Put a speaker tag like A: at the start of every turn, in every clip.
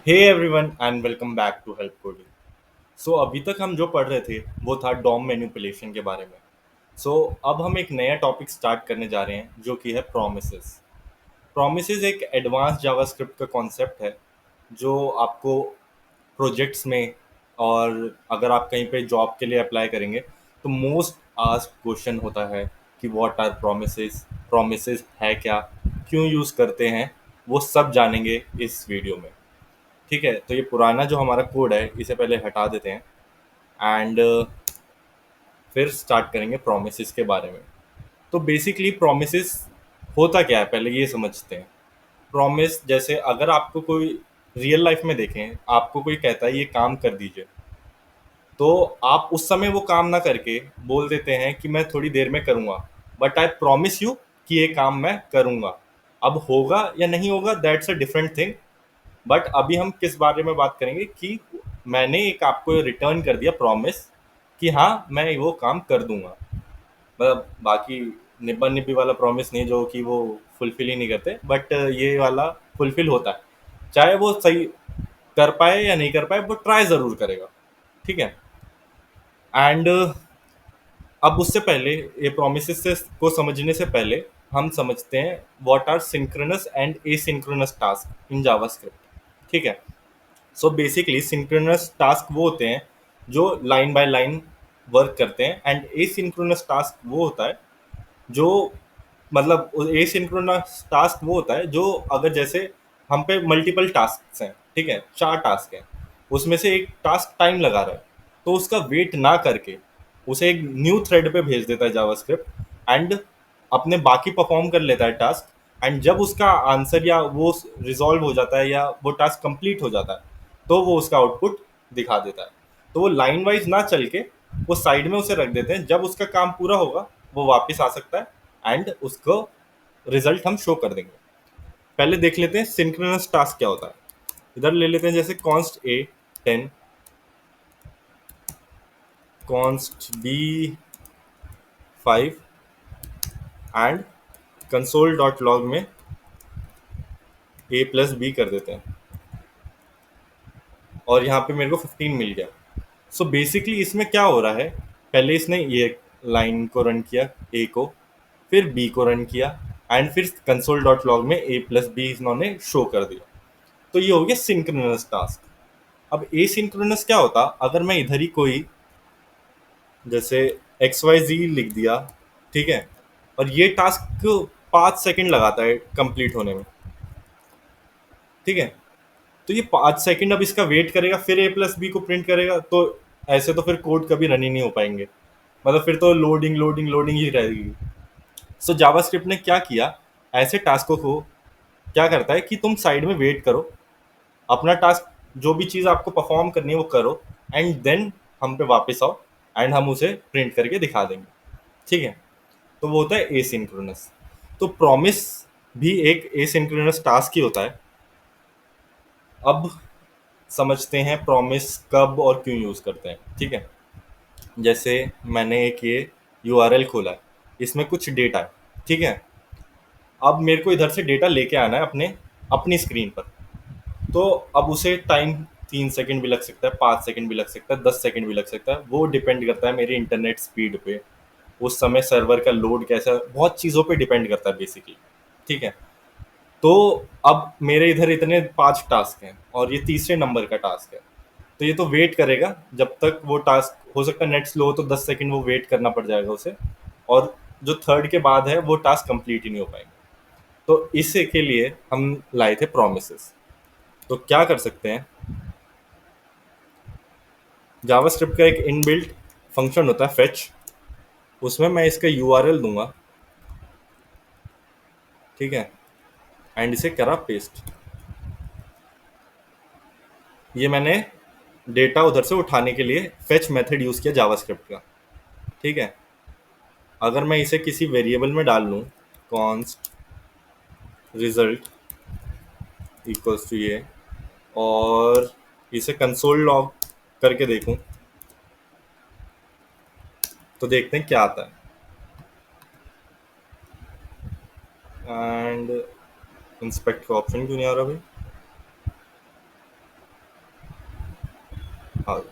A: Hey everyone and welcome back to help coding. So अभी तक हम जो पढ़ रहे थे वो था डॉम मैनिपुलेशन के बारे में। सो अब हम एक नया टॉपिक स्टार्ट करने जा रहे हैं जो कि है प्रोमिसेस। प्रोमिसेस एक एडवांस जावास्क्रिप्ट का कॉन्सेप्ट है जो आपको प्रोजेक्ट्स में और अगर आप कहीं पे जॉब के लिए अप्लाई करेंगे तो मोस्ट आस्क्ड क्वेश्चन होता है कि व्हाट आर प्रोमिसेस, प्रोमिसेस है क्या, क्यों यूज़ करते हैं, वो सब जानेंगे इस वीडियो में। ठीक है, तो ये पुराना जो हमारा कोड है इसे पहले हटा देते हैं एंड फिर स्टार्ट करेंगे प्रोमिसेस के बारे में। तो बेसिकली प्रोमिसेस होता क्या है पहले ये समझते हैं। प्रॉमिस जैसे अगर आपको कोई रियल लाइफ में देखें, आपको कोई कहता है ये काम कर दीजिए, तो आप उस समय वो काम ना करके बोल देते हैं कि मैं थोड़ी देर में करूँगा, बट आई प्रॉमिस यू कि ये काम मैं करूँगा। अब होगा या नहीं होगा that's a different thing. But अभी हम किस बारे में बात करेंगे कि मैंने एक आपको रिटर्न कर दिया प्रॉमिस कि हाँ मैं वो काम कर दूंगा। मतलब बाकी निब्बा निब्बी वाला प्रॉमिस नहीं जो कि वो फुलफिल ही नहीं करते, बट ये वाला फुलफिल होता है। चाहे वो सही कर पाए या नहीं कर पाए वो ट्राई ज़रूर करेगा। ठीक है। एंड अब उससे पहले ये प्रोमिस से को समझने से पहले हम समझते हैं what are synchronous and asynchronous task in JavaScript. ठीक है। सो बेसिकली सिंक्रोनस टास्क वो होते हैं जो लाइन बाय लाइन वर्क करते हैं, एंड एसिंक्रोनस टास्क वो होता है जो मतलब एसिंक्रोनस टास्क वो होता है जो अगर जैसे हम पे मल्टीपल टास्क हैं, ठीक है, 4 टास्क हैं, उसमें से एक टास्क टाइम लगा रहा है, तो उसका वेट ना करके उसे एक न्यू थ्रेड पे भेज देता है जावास्क्रिप्ट एंड अपने बाकी परफॉर्म कर लेता है टास्क। एंड जब उसका आंसर या वो रिजॉल्व हो जाता है या वो टास्क कंप्लीट हो जाता है तो वो उसका आउटपुट दिखा देता है। तो वो लाइन वाइज ना चल के वो साइड में उसे रख देते हैं, जब उसका काम पूरा होगा वो वापस आ सकता है एंड उसको रिजल्ट हम शो कर देंगे। पहले देख लेते हैं सिंक्रोनस टास्क क्या होता है। इधर ले लेते हैं जैसे const A 10, const B 5 and console dot log में ए प्लस बी कर देते हैं और यहाँ पे मेरे को 15 मिल गया। सो बेसिकली इसमें क्या हो रहा है, पहले इसने ये लाइन को रन किया ए को, फिर बी को रन किया एंड फिर कंसोल डॉट लॉग में ए प्लस बी इन्होंने शो कर दिया। तो ये हो गया सिंक्रोनस टास्क। अब ए सिंक्रोनस क्या होता, अगर मैं इधर ही कोई जैसे एक्स वाई जी लिख दिया, ठीक है, और ये टास्क 5 सेकंड लगाता है कंप्लीट होने में, ठीक है, तो ये 5 सेकंड अब इसका वेट करेगा फिर ए प्लस बी को प्रिंट करेगा, तो ऐसे तो फिर कोड कभी रन ही नहीं हो पाएंगे। मतलब फिर तो लोडिंग लोडिंग लोडिंग ही रहेगी। सो जावास्क्रिप्ट ने क्या किया, ऐसे टास्कों को क्या करता है कि तुम साइड में वेट करो, अपना टास्क जो भी चीज़ आपको परफॉर्म करनी है वो करो एंड देन हम पे वापस आओ एंड हम उसे प्रिंट करके दिखा देंगे। ठीक है। तो वो होता है एसिंक्रोनस। तो प्रॉमिस भी एक एसिंक्रोनस टास्क ही होता है। अब समझते हैं प्रॉमिस कब और क्यों यूज़ करते हैं। ठीक है। जैसे मैंने एक ये यूआरएल खोला है, इसमें कुछ डेटा है, ठीक है। अब मेरे को इधर से डेटा लेके आना है अपने अपनी स्क्रीन पर। तो अब उसे टाइम 3 सेकंड भी लग सकता है, 5 सेकंड भी लग सकता है, 10 सेकंड भी लग सकता है, वो डिपेंड करता है मेरी इंटरनेट स्पीड पे, उस समय सर्वर का लोड कैसा, बहुत चीज़ों पे डिपेंड करता है बेसिकली। ठीक है। तो अब मेरे इधर इतने 5 टास्क हैं और ये तीसरे नंबर का टास्क है, तो ये तो वेट करेगा जब तक वो टास्क, हो सकता है नेट स्लो हो तो 10 सेकंड वो वेट करना पड़ जाएगा उसे, और जो थर्ड के बाद है वो टास्क कंप्लीट ही नहीं हो पाएंगे। तो इसके के लिए हम लाए थे प्रोमिसेस। तो क्या कर सकते हैं, जावास्क्रिप्ट का एक इनबिल्ट फंक्शन होता है फेच, उसमें मैं इसका यूआरएल दूंगा, ठीक है, एंड इसे करा पेस्ट। ये मैंने डेटा उधर से उठाने के लिए फेच मेथड यूज़ किया जावास्क्रिप्ट का। ठीक है। अगर मैं इसे किसी वेरिएबल में डाल लूँ, कॉन्स्ट रिजल्ट इक्वल्स टू ये, और इसे कंसोल लॉग करके देखूं तो देखते हैं क्या आता है। एंड इंस्पेक्ट का ऑप्शन क्यों नहीं आ रहा भाई। हाँ,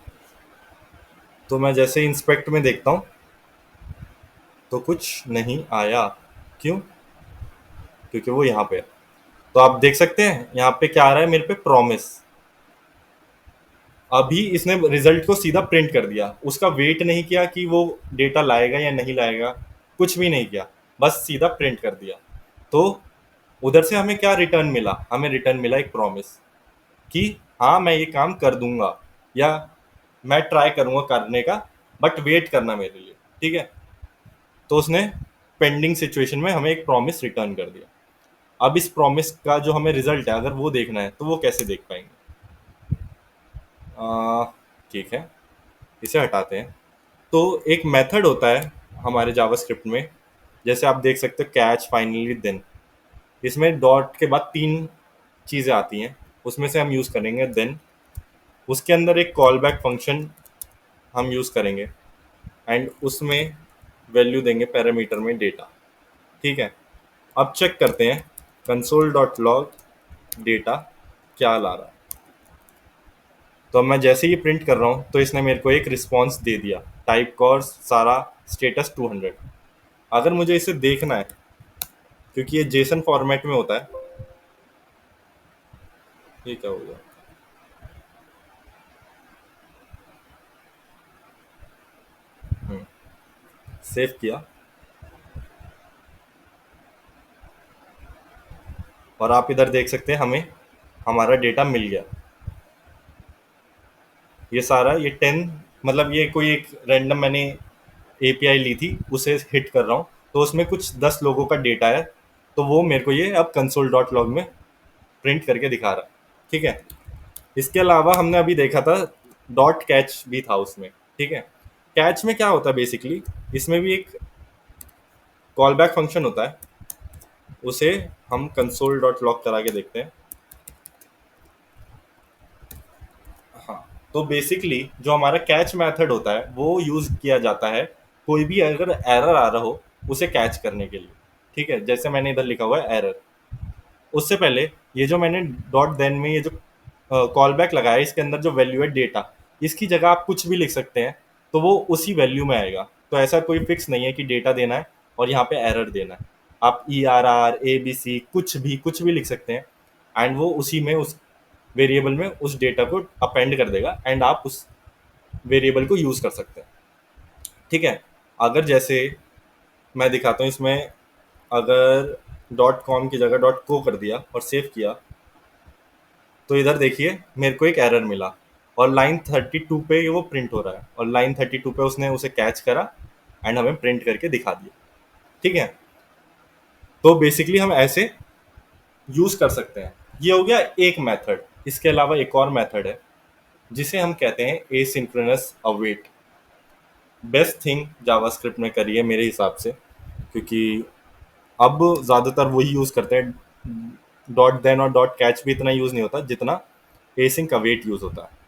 A: तो मैं जैसे इंस्पेक्ट में देखता हूँ तो कुछ नहीं आया। क्यों? क्योंकि वो यहाँ पे है। तो आप देख सकते हैं यहाँ पे क्या आ रहा है मेरे पे, प्रॉमिस। अभी इसने रिजल्ट को सीधा प्रिंट कर दिया, उसका वेट नहीं किया कि वो डेटा लाएगा या नहीं लाएगा, कुछ भी नहीं किया, बस सीधा प्रिंट कर दिया। तो उधर से हमें क्या रिटर्न मिला? हमें रिटर्न मिला एक प्रॉमिस कि हाँ मैं ये काम कर दूंगा, या मैं ट्राई करूंगा करने का, बट वेट करना मेरे लिए। ठीक है, तो उसने पेंडिंग सिचुएशन में हमें एक प्रॉमिस रिटर्न कर दिया। अब इस प्रॉमिस का जो हमें रिजल्ट है, अगर वो देखना है तो वो कैसे देख पाएंगे? आ, ठीक है, इसे हटाते हैं। तो एक मेथड होता है हमारे जावास्क्रिप्ट में, जैसे आप देख सकते हो कैच, फाइनली, देन। इसमें डॉट के बाद तीन चीज़ें आती हैं, उसमें से हम यूज़ करेंगे देन। उसके अंदर एक कॉल बैक फंक्शन हम यूज़ करेंगे, एंड उसमें वैल्यू देंगे पैरामीटर में डेटा। ठीक है, अब चेक करते हैं कंसोल डॉट लॉग डेटा क्या ला रहा है। तो अब मैं जैसे ही प्रिंट कर रहा हूँ तो इसने मेरे को एक रिस्पॉन्स दे दिया, टाइप कॉर्स सारा, स्टेटस 200। अगर मुझे इसे देखना है, क्योंकि ये जेसन फॉर्मेट में होता है। ये क्या हो गया? सेव किया, और आप इधर देख सकते हैं हमें हमारा डेटा मिल गया। ये सारा, ये 10, मतलब ये कोई एक रैंडम मैंने एपीआई ली थी, उसे हिट कर रहा हूँ, तो उसमें कुछ 10 लोगों का डेटा है। तो वो मेरे को ये अब कंसोल डॉट लॉग में प्रिंट करके दिखा रहा है। ठीक है, इसके अलावा हमने अभी देखा था डॉट कैच भी था उसमें। ठीक है, कैच में क्या होता है बेसिकली, इसमें भी एक कॉल बैक फंक्शन होता है, उसे हम कंसोल डॉट लॉग करा के देखते हैं। हाँ, तो बेसिकली जो हमारा कैच मेथड होता है वो यूज किया जाता है कोई भी अगर एरर आ रहा हो उसे कैच करने के लिए। ठीक है, जैसे मैंने इधर लिखा हुआ है एरर। उससे पहले ये जो मैंने डॉट देन में ये जो कॉल बैक लगाया है, इसके अंदर जो वैल्यू है डेटा, इसकी जगह आप कुछ भी लिख सकते हैं, तो वो उसी वैल्यू में आएगा। तो ऐसा कोई फिक्स नहीं है कि डेटा देना है और यहाँ पे एरर देना है। आप ERR ABC कुछ भी लिख सकते हैं, एंड वो उसी में उस वेरिएबल में उस डेटा को अपेंड कर देगा, एंड आप उस वेरिएबल को यूज़ कर सकते हैं। ठीक है, अगर जैसे मैं दिखाता हूँ इसमें, अगर डॉट कॉम की जगह डॉट को कर दिया और सेव किया, तो इधर देखिए मेरे को एक एरर मिला, और लाइन 32 पे वो प्रिंट हो रहा है, और लाइन 32 पे उसने उसे कैच करा एंड हमें प्रिंट करके दिखा दिया। ठीक है, तो बेसिकली हम ऐसे यूज कर सकते हैं। ये हो गया एक मेथड। इसके अलावा एक और मेथड है जिसे हम कहते हैं asynchronous await. Best thing JavaScript में करी है मेरे हिसाब से, क्योंकि अब ज़्यादातर वही यूज़ करते हैं। डॉट देन और डॉट कैच भी इतना यूज़ नहीं होता जितना एसिंक अवेट यूज़ होता है।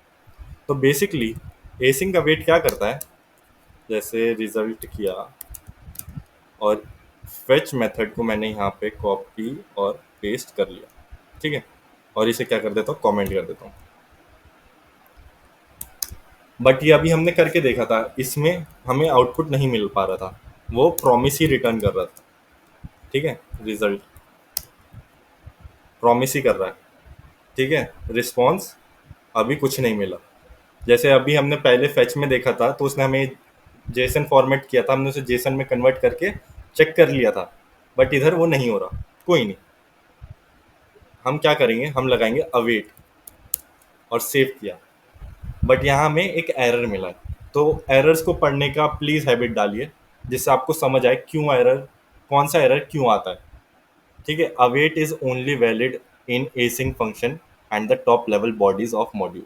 A: तो बेसिकली एसिंक अवेट क्या करता है, जैसे रिजल्ट किया, और फेच मेथड को मैंने यहाँ पे कॉपी और पेस्ट कर लिया। ठीक है, और इसे क्या कर देता हूँ, कमेंट कर देता हूँ। बट ये अभी हमने करके देखा था, इसमें हमें आउटपुट नहीं मिल पा रहा था, वो प्रॉमिस ही रिटर्न कर रहा था। ठीक है, रिजल्ट प्रॉमिस ही कर रहा है। ठीक है, रिस्पॉन्स अभी कुछ नहीं मिला। जैसे अभी हमने पहले फेच में देखा था, तो उसने हमें जेसन फॉर्मेट किया था, हमने उसे जेसन में कन्वर्ट करके चेक कर लिया था, बट इधर वो नहीं हो रहा। कोई नहीं, हम क्या करेंगे, हम लगाएंगे अवेट और सेव किया, बट यहाँ हमें एक एरर मिला है। तो एरर्स को पढ़ने का प्लीज़ हैबिट डालिए, जिससे आपको समझ आए क्यों एरर, कौन सा एरर क्यों आता है। ठीक है, await is only valid in async function and the top level bodies of module.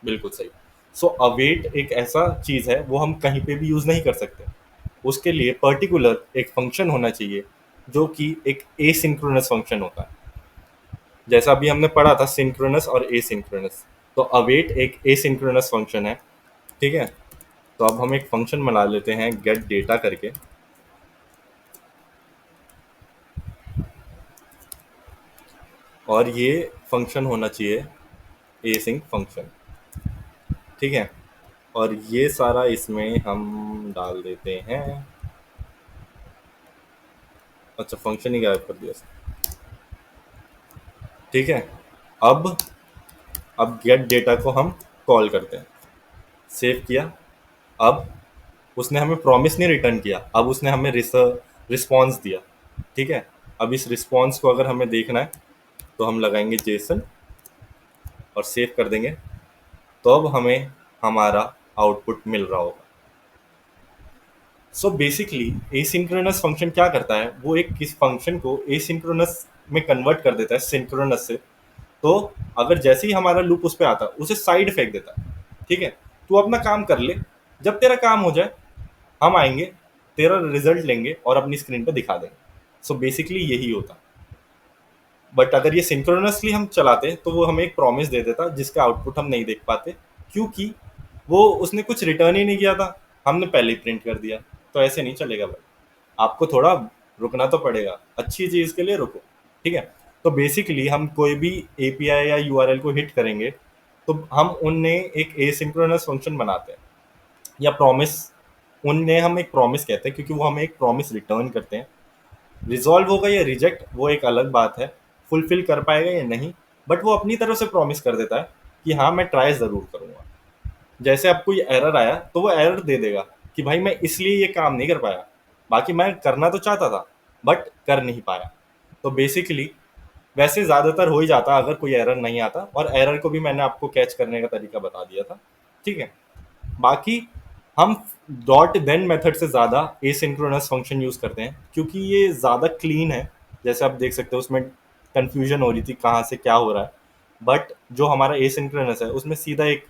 A: बिल्कुल सही। सो अवेट एक ऐसा चीज़ है, वो हम कहीं पे भी यूज़ नहीं कर सकते। उसके लिए पर्टिकुलर एक फंक्शन होना चाहिए, जो कि एक एसिंक्रोनस फंक्शन होता है। जैसा अभी हमने पढ़ा था सिंक्रोनस और एसिंक्रोनस, तो अवेट एक एसिंक्रोनस फंक्शन है। ठीक है, तो अब हम एक फंक्शन बना लेते हैं गेट डेटा करके, और ये फंक्शन होना चाहिए एसिंक फंक्शन। ठीक है। और ये सारा इसमें हम डाल देते हैं। अच्छा, फंक्शन ही गायब कर दिया इसने। ठीक है। अब अब गेट डेटा को हम कॉल करते हैं। सेव किया। अब उसने हमें प्रॉमिस नहीं रिटर्न किया, अब उसने हमें रिस्पॉन्स दिया। ठीक है। अब इस रिस्पॉन्स को अगर हमें देखना है तो हम लगाएंगे जेसन और सेव कर देंगे। तो अब हमें हमारा आउटपुट मिल रहा होगा। सो बेसिकली एसिंक्रोनस फंक्शन क्या करता है, वो एक किस फंक्शन को एसिंक्रोनस में कन्वर्ट कर देता है सिंक्रोनस से। तो अगर जैसे ही हमारा लूप उस पर आता है उसे साइड फेंक देता है। ठीक है। तू अपना काम कर ले, जब तेरा काम हो जाए हम आएंगे, तेरा रिजल्ट लेंगे और अपनी स्क्रीन पे दिखा देंगे। सो बेसिकली यही होता। बट अगर ये सिंक्रोनसली हम चलाते तो वो हमें एक प्रॉमिस दे देता जिसका आउटपुट हम नहीं देख पाते, क्योंकि वो उसने कुछ रिटर्न ही नहीं किया था, हमने पहले ही प्रिंट कर दिया। तो ऐसे नहीं चलेगा भाई, आपको थोड़ा रुकना तो पड़ेगा, अच्छी चीज़ के लिए रुको। ठीक है। तो बेसिकली हम कोई भी एपीआई या यूआरएल को हिट करेंगे तो हम उनने एक एसिंक्रोनस फंक्शन बनाते हैं, या प्रॉमिस। उनने हम एक प्रॉमिस कहते हैं क्योंकि वो हमें एक प्रॉमिस रिटर्न करते हैं। रिजॉल्व होगा या रिजेक्ट वो एक अलग बात है, फुलफिल कर पाएगा या नहीं, बट वो अपनी तरफ से प्रॉमिस कर देता है कि हाँ मैं ट्राई ज़रूर करूँगा। जैसे अब कोई एरर आया तो वो एरर दे देगा कि भाई मैं इसलिए ये काम नहीं कर पाया, बाकी मैं करना तो चाहता था बट कर नहीं पाया। तो बेसिकली वैसे ज़्यादातर हो ही जाता अगर कोई एरर नहीं आता, और एरर को भी मैंने आपको कैच करने का तरीका बता दिया था। ठीक है। बाकी हम डॉट देन मेथड से ज़्यादा एसिंक्रोनस फंक्शन यूज़ करते हैं क्योंकि ये ज़्यादा क्लीन है। जैसे आप देख सकते हो उसमें कन्फ्यूजन हो रही थी कहाँ से क्या हो रहा है, बट जो हमारा एसिंक्रोनस है उसमें सीधा एक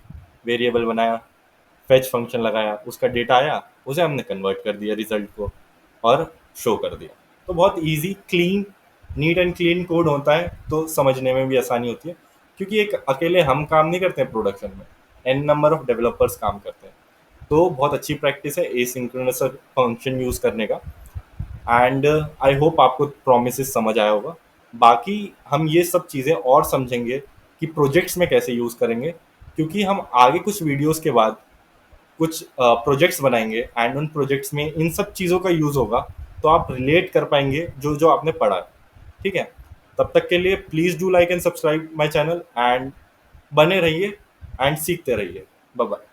A: वेरिएबल बनाया, फेच फंक्शन लगाया, उसका डेटा आया, उसे हमने कन्वर्ट कर दिया रिजल्ट को और शो कर दिया। तो बहुत easy, clean, neat and clean code होता है, तो समझने में भी आसानी होती है क्योंकि एक अकेले हम काम नहीं करते हैं प्रोडक्शन में, एन नंबर ऑफ डेवलपर्स काम करते हैं। तो बहुत अच्छी प्रैक्टिस है एसिंक्रोनस फंक्शन यूज़ करने का। एंड आई होप आपको प्रोमिस समझ आया होगा। बाकी हम ये सब चीज़ें और समझेंगे कि प्रोजेक्ट्स में कैसे यूज़ करेंगे, क्योंकि हम आगे कुछ वीडियोस के बाद कुछ प्रोजेक्ट्स बनाएंगे एंड उन प्रोजेक्ट्स में इन सब चीज़ों का यूज़ होगा, तो आप रिलेट कर पाएंगे जो जो आपने पढ़ा है। ठीक है। तब तक के लिए please do like and subscribe my channel and बने रहिए एंड सीखते रहिए। Bye bye.